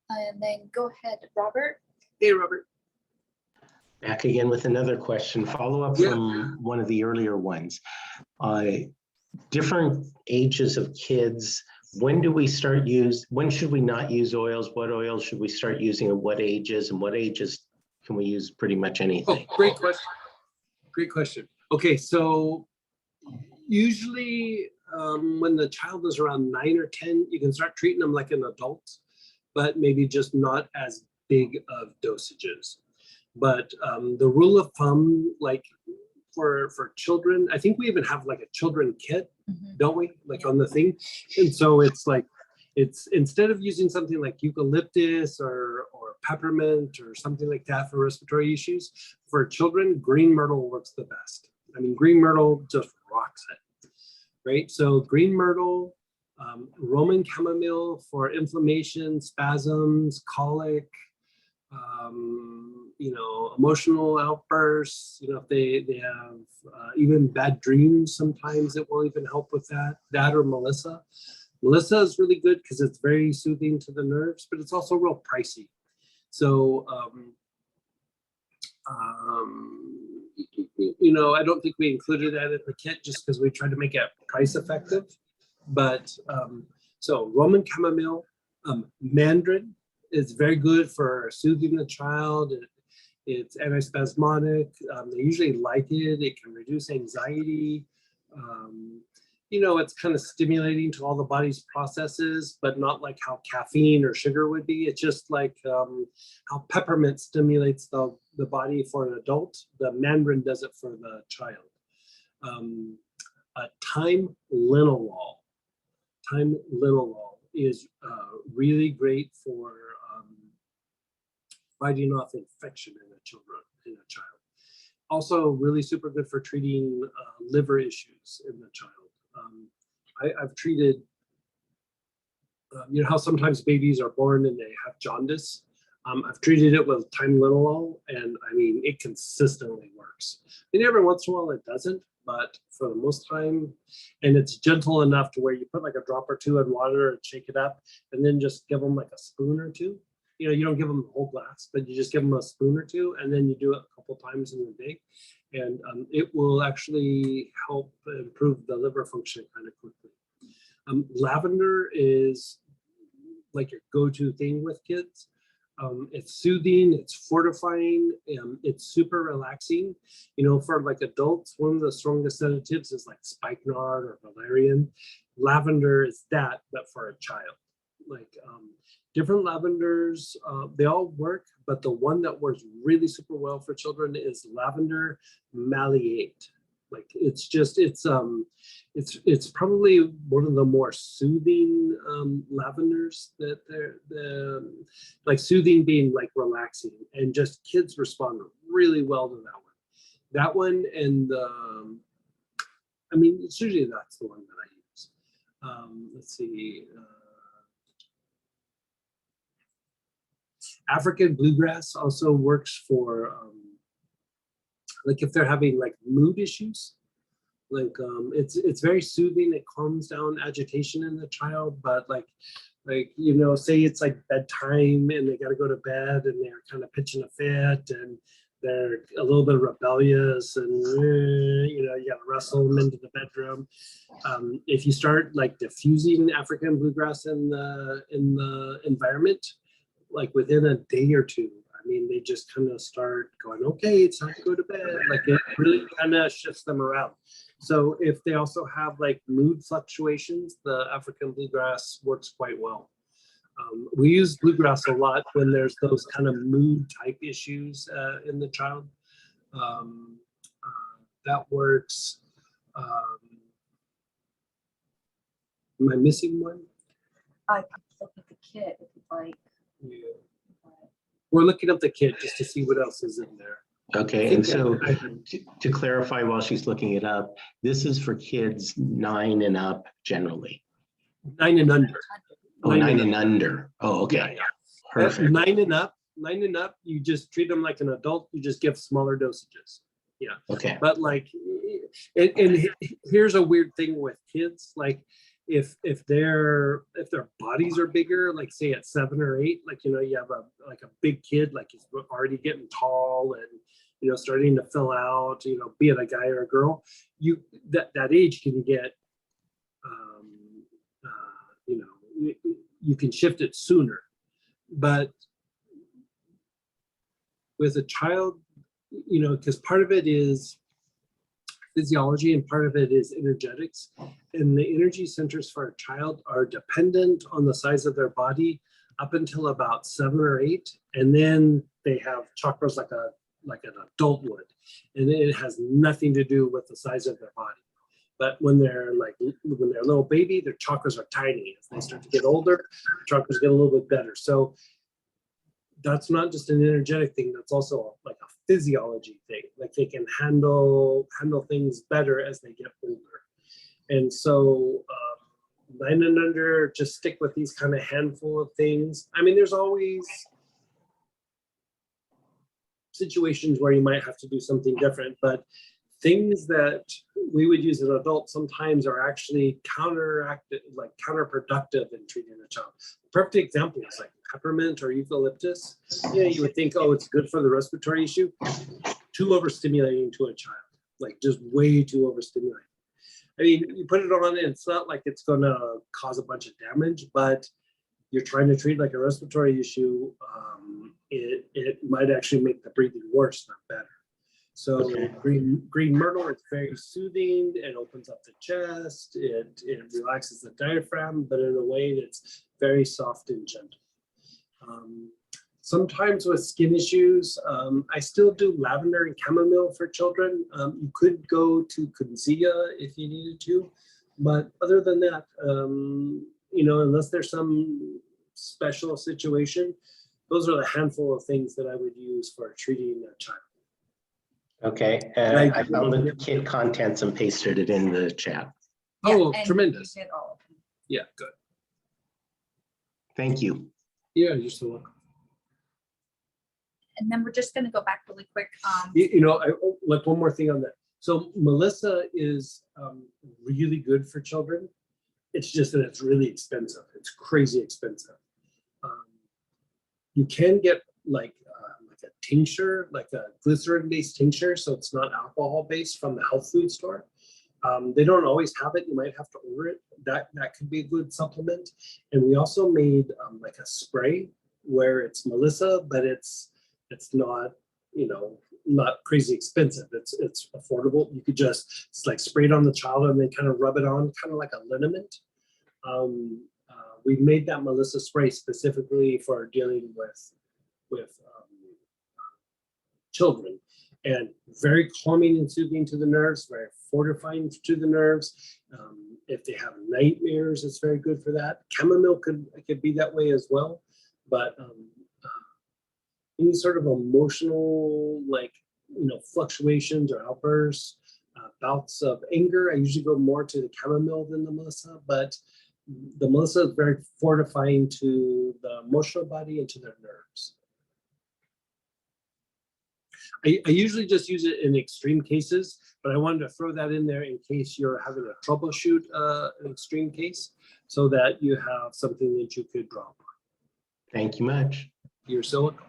And then go ahead, Robert. Hey, Robert. Back again with another question, follow up from one of the earlier ones. Different ages of kids, when should we not use oils? What oils should we start using at what ages, and what ages can we use pretty much anything? Oh, great question. Great question. Okay, so usually when the child is around 9 or 10, you can start treating them like an adult, but maybe just not as big of dosages. But the rule of thumb, like for children, I think we even have like a children kit, don't we? Like on the thing. And so it's like, it's instead of using something like eucalyptus or peppermint or something like that for respiratory issues, for children, green myrtle works the best. I mean, green myrtle just rocks it, right? So green myrtle, Roman chamomile for inflammation, spasms, colic, you know, emotional outbursts, you know, if they have even bad dreams, sometimes it will even help with that or Melissa. Melissa is really good because it's very soothing to the nerves, but it's also real pricey. So, you know, I don't think we included that in the kit just because we tried to make it price effective. But so Roman chamomile, mandarin is very good for soothing the child. It's antispasmodic. They usually like it. It can reduce anxiety. You know, it's kind of stimulating to all the body's processes, but not like how caffeine or sugar would be. It's just like how peppermint stimulates the body for an adult. The mandarin does it for the child. Thyme linalool. Thyme linalool is really great for fighting off infection in a child. Also really super good for treating liver issues in the child. I've treated, you know how sometimes babies are born and they have jaundice? I've treated it with thyme linalool, and I mean, it consistently works. And every once in a while it doesn't, but for the most time, and it's gentle enough to where you put like a drop or two in water and shake it up, and then just give them like a spoon or two. You know, you don't give them the whole glass, but you just give them a spoon or two, and then you do it a couple times in the day. And it will actually help improve the liver function kind of quickly. Lavender is like your go-to thing with kids. It's soothing, it's fortifying, it's super relaxing. You know, for like adults, one of the strongest sedatives is like spikenard or valerian. Lavender is that, but for a child. Like different lavenders, they all work, but the one that works really super well for children is lavender malleate. Like it's probably one of the more soothing lavenders that like soothing being like relaxing, and just kids respond really well to that one. That one, and I mean, it's usually that's the one that I use. Let's see. African bluegrass also works for like if they're having like mood issues. Like it's very soothing. It calms down agitation in the child, but like you know, say it's like bedtime and they got to go to bed and they're kind of pitching a fit and they're a little bit rebellious and you know, you got to wrestle them into the bedroom. If you start like diffusing African bluegrass in the environment, like within a day or two, I mean, they just kind of start going, okay, it's time to go to bed. Like it really kind of shifts them around. So if they also have like mood fluctuations, the African bluegrass works quite well. We use bluegrass a lot when there's those kind of mood type issues in the child. That works. Am I missing one? I can look at the kit if you'd like. Yeah. We're looking up the kit just to see what else is in there. Okay, and so to clarify while she's looking it up, this is for kids 9 and up generally. 9 and under. Oh, 9 and under. Oh, okay. Yeah. Perfect. 9 and up, you just treat them like an adult. You just give smaller dosages. Yeah. Okay. But like, and here's a weird thing with kids. Like, if their bodies are bigger, like say at 7 or 8, like you have a big kid, like he's already getting tall and starting to fill out, be it a guy or a girl, that age can get you can shift it sooner. But with a child, because part of it is physiology and part of it is energetics, and the energy centers for a child are dependent on the size of their body up until about 7 or 8, and then they have chakras like an adult would, and it has nothing to do with the size of their body. But when they're a little baby, their chakras are tiny. As they start to get older, chakras get a little bit better. So that's not just an energetic thing, that's also like a physiology thing. Like they can handle things better as they get older. And so 9 and under, just stick with these kind of handful of things. I mean, there's always situations where you might have to do something different, but things that we would use as adults sometimes are actually counterproductive in treating a child. The perfect example is like peppermint or eucalyptus. You would think, oh, it's good for the respiratory issue. Too overstimulating to a child, like just way too overstimulating. I mean, you put it on, and it's not like it's going to cause a bunch of damage, but you're trying to treat like a respiratory issue. It might actually make the breathing worse, not better. So Okay. green myrtle is very soothing. It opens up the chest. It relaxes the diaphragm, but in a way that's very soft and gentle. Sometimes with skin issues, I still do lavender and chamomile for children. You could go to Kunzia if you needed to, but other than that, unless there's some special situation, those are the handful of things that I would use for treating a child. Okay, Right. I found the kit contents and pasted it in the chat. Oh, and tremendous. you did all of them. Yeah, good. Thank you. Yeah, you're so welcome. And then we're just gonna go back really quick. Like one more thing on that. So Melissa is really good for children. It's just that it's really expensive. It's crazy expensive. You can get like a tincture, like a glycerin-based tincture, so it's not alcohol-based, from the health food store. They don't always have it. You might have to order it. That could be a good supplement. And we also made like a spray where it's Melissa, but it's not, not crazy expensive. It's affordable. You could just, it's like spray it on the child and then kind of rub it on, kind of like a liniment. We made that Melissa spray specifically for dealing with children, and very calming and soothing to the nerves, very fortifying to the nerves. If they have nightmares, it's very good for that. Chamomile could be that way as well, but any sort of emotional, fluctuations or outbursts, bouts of anger, I usually go more to the chamomile than the Melissa, but the Melissa is very fortifying to the emotional body and to their nerves. I usually just use it in extreme cases, but I wanted to throw that in there in case you're having a troubleshoot an extreme case, so that you have something that you could draw upon. Thank you much. You're so welcome.